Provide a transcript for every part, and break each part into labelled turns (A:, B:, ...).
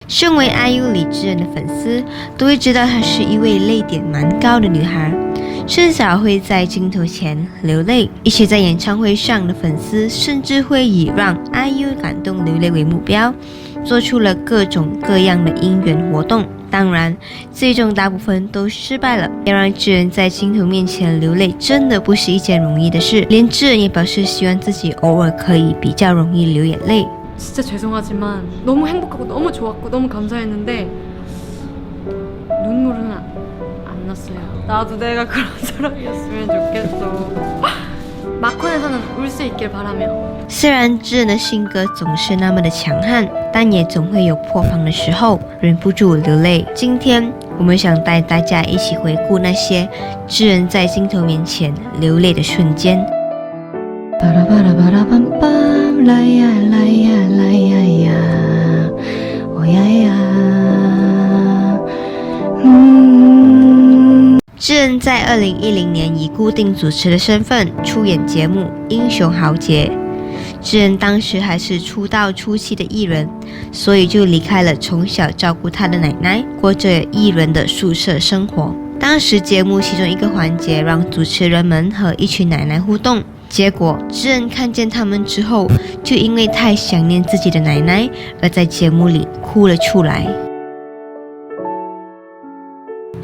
A: 身为 IU 李智恩的粉丝，都会知道她是一位泪点蛮高的女孩，甚少会在镜头前流泪。一些在演唱会上的粉丝，甚至会以让 IU 感动流泪为目标，做出了各种各样的应援活动。当然，最终大部分都失败了。要让智恩在镜头面前流泪，真的不是一件容易的事。连智恩也表示希望自己偶尔可以比较容易流眼泪。
B: 진짜 죄송하지만 너무 행복하고 너무 좋았고 너무 감사했는데 눈물은 안 났어요. 나도 내가 그런 사람이었으면 좋겠어. 마콘에서는 울 수 있길 바라며.
A: 虽然智恩的性格总是那么的强悍，但也总会有破防的时候，忍不住流泪。今天我们想带大家一起回顾那些智恩在镜头面前流泪的瞬间。 智恩在2010年以固定主持的身份出演节目《英雄豪杰》。智恩当时还是出道初期的艺人，所以就离开了从小照顾她的奶奶，过着艺人的宿舍生活。当时节目其中一个环节让主持人们和一群奶奶互动。 结果，智恩看见他们之后，就因为太想念自己的奶奶，而在节目里哭了出来。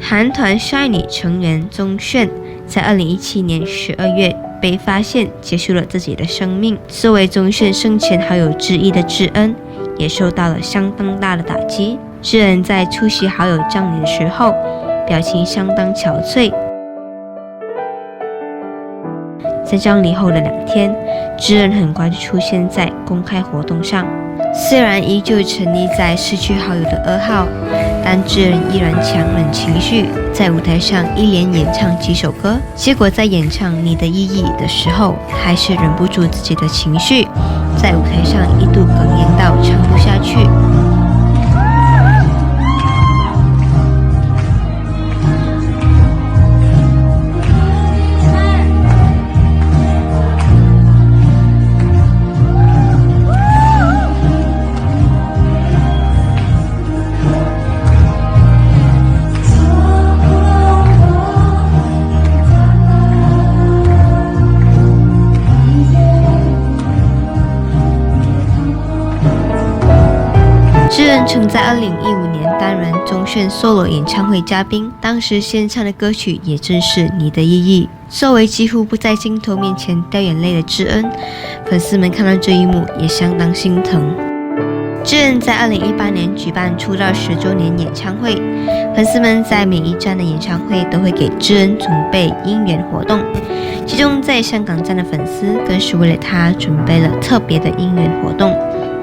A: 韩团 SHINee 成员宗炫在2017年12月被发现结束了自己的生命。作为宗炫生前好友之一的智恩，也受到了相当大的打击。智恩在出席好友葬礼的时候，表情相当憔悴。 在葬礼后的2天，智恩很快就出现在公开活动上。虽然依旧沉溺在失去好友的噩耗，但智恩依然强忍情绪，在舞台上一连演唱几首歌。结果在演唱《你的意义》的时候，还是忍不住自己的情绪，在舞台上一度哽咽到唱不下去。 智恩曾在2015年担任宗炫 solo 演唱会嘉宾，当时献唱的歌曲也正是《你的意义》。作为几乎不在镜头面前掉眼泪的智恩，粉丝们看到这一幕也相当心疼。智恩在2018年举办出道10周年演唱会，粉丝们在每一站的演唱会都会给智恩准备应援活动，其中在香港站的粉丝更是为了他准备了特别的应援活动。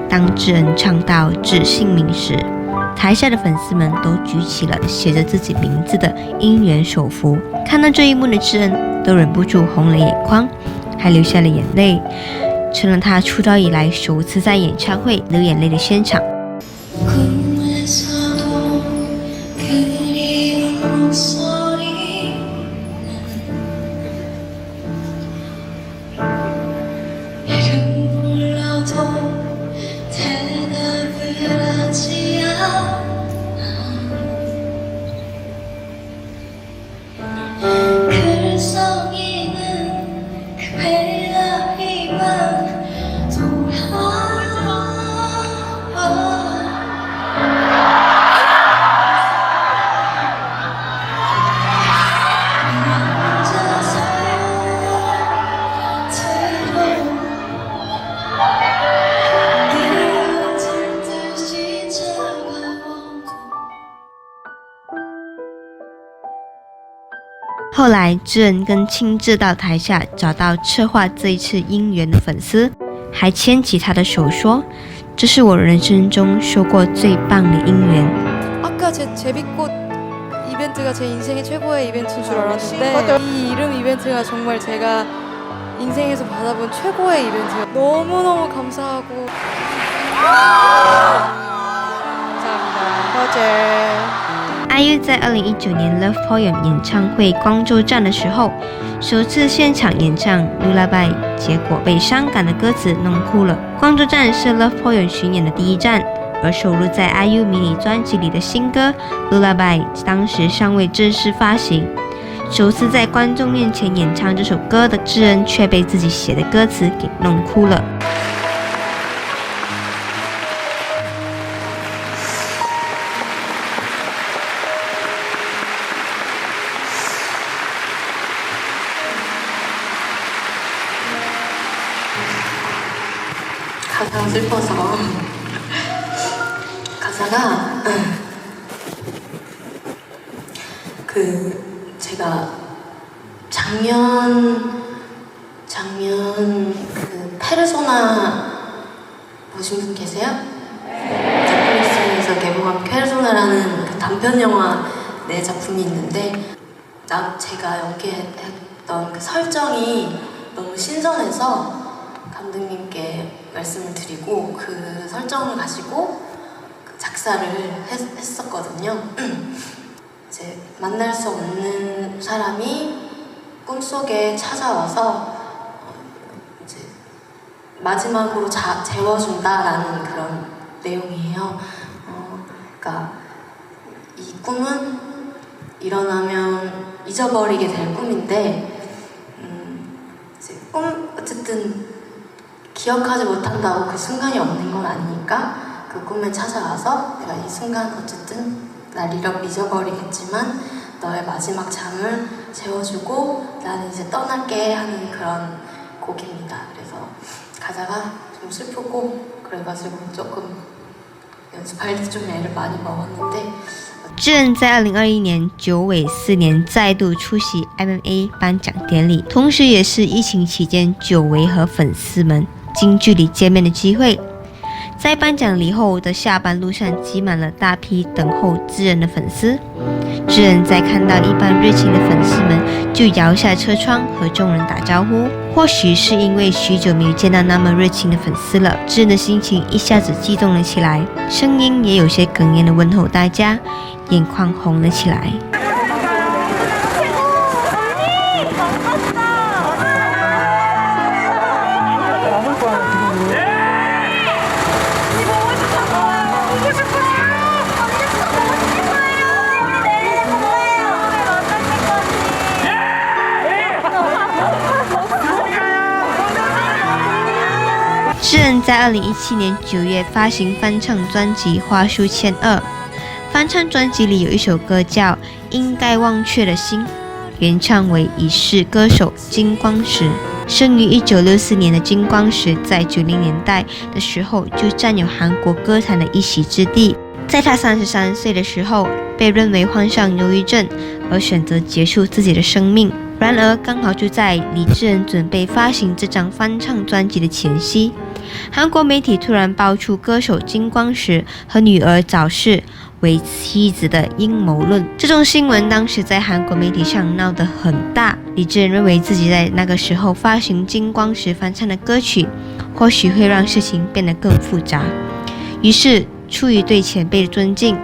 A: 当智恩唱到致姓名时，台下的粉丝们都举起了写着自己名字的应援手幅。看到这一幕的智恩都忍不住红了眼眶，还流下了眼泪，成了他出道以来首次在演唱会流眼泪的现场。 后来，智恩更亲自到台下找到策划这一次应援的粉丝，还牵起他的手说：“这是我人生中收过最棒的应援。”
B: 아까 제 제비꽃 이벤트가 제 인생의 최고의 이벤트인 줄 알았는데 이 이름 이벤트가 정말 제가 인생에서 받아본 최고의 이벤트예요. 너무너무 감사하고 감사합니다. 허재.
A: IU 在2019年 Love Poem 演唱会光州站的时候，首次现场演唱 Lullaby， 结果被伤感的歌词弄哭了。光州站是 Love Poem 巡演的第一站，而收录在 IU 迷你专辑里的新歌《Lullaby》当时尚未正式发行。首次在观众面前演唱这首歌的智恩却被自己写的歌词给弄哭了。
B: 가사가 슬퍼서 가사가 제가 작년 페르소나 보신 분 계세요? 넷플릭스에서 개봉한 페르소나라는 단편 영화 내 작품이 있는데 제가 연기했던 그 설정이 너무 신선해서 감독님께 말씀을 드리고 그 설정을 가지고 작사를 했었거든요. 이제 만날 수 없는 사람이 꿈속에 찾아와서 이제 마지막으로 재워준다라는 그런 내용이에요. 그러니까 이 꿈은 일어나면 잊어버리게 될 꿈인데 이제 어쨌든 기억하지 못한다고 그 순간이 없는 건 아니니까 그 꿈에 찾아와서 내가 이 순간 어쨌든 날 잊어버리겠지만 너의 마지막 잠을 재워주고 나는 이제 떠날게 하는 그런 곡입니다. 그래서 가사가 좀 슬프고 그래가지고 조금 연습할 때 좀 애를 많이 먹었는데
A: 智恩在2021年9尾4年再度出席 MMA 颁奖典礼，同时也是疫情期间久违和粉丝们近距离见面的机会。在颁奖礼后的下班路上挤满了大批等候智恩的粉丝。智恩在看到一般热情的粉丝们，就摇下车窗和众人打招呼。或许是因为许久没有见到那么热情的粉丝了，智恩的心情一下子激动了起来，声音也有些哽咽的问候大家，眼眶红了起来。 智恩在2017年9月发行翻唱专辑《花书签2》，翻唱专辑里有一首歌叫《应该忘却的心》，原唱为已逝歌手金光石。生于1964年的金光石，在90年代的时候就占有韩国歌坛的一席之地。在他33岁的时候，被认为患上忧郁症，而选择结束自己的生命。 然而，刚好就在李智恩准备发行这张翻唱专辑的前夕，韩国媒体突然爆出歌手金光石和女儿早逝为妻子的阴谋论。这种新闻当时在韩国媒体上闹得很大。李智恩认为自己在那个时候发行金光石翻唱的歌曲，或许会让事情变得更复杂。于是，出于对前辈的尊敬，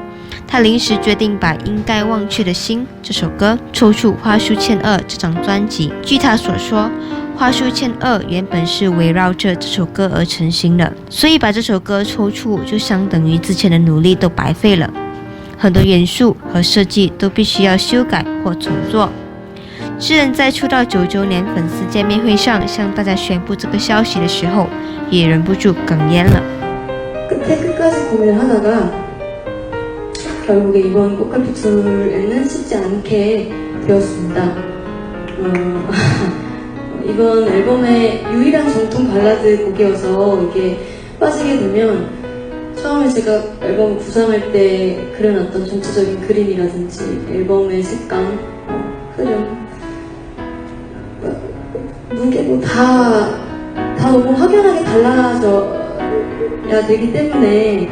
A: 他临时决定把《应该忘却的心》这首歌抽出《花书签2》这张专辑。据他所说，《花书签2》原本是围绕着这首歌而成型的，所以把这首歌抽出，就相等于之前的努力都白费了。很多元素和设计都必须要修改或重做。智恩在出道9周年粉丝见面会上向大家宣布这个消息的时候，也忍不住哽咽了。
C: 결국에 이번 꽃갈피툴에는 쉽지 않게 되었습니다. 이번 앨범의 유일한 정통 발라드 곡이어서 이게 빠지게 되면 처음에 제가 앨범 구상할 때 그려놨던 전체적인 그림이라든지 앨범의 색감, 흐름, 무게 다 너무 확연하게 달라져야 되기 때문에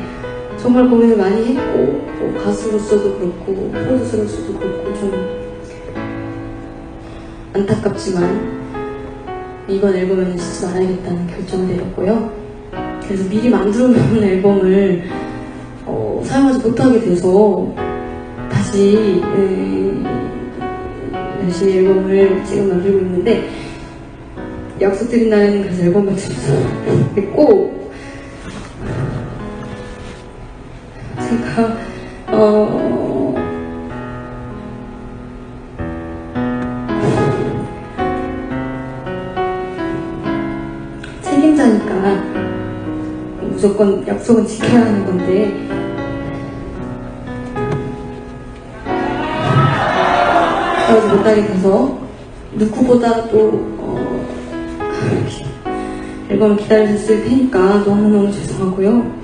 C: 정말 고민을 많이 했고 또 가수로서도 그렇고 프로듀서로서도 그렇고 좀 안타깝지만 이번 앨범에는 쓰지 말아야겠다는 결정을 내렸고요. 그래서 미리 만들어 놓은 앨범을 사용하지 못하게 돼서 다시 앨범을 지금 만들고 있는데 약속드린 날에는 그래서 앨범 만들어서 했고 책임자니까 무조건 약속은 지켜야 하는 건데 그러지 못하게 돼서 누구보다도 앨범을 기다리셨을 테니까 너무너무 죄송하고요.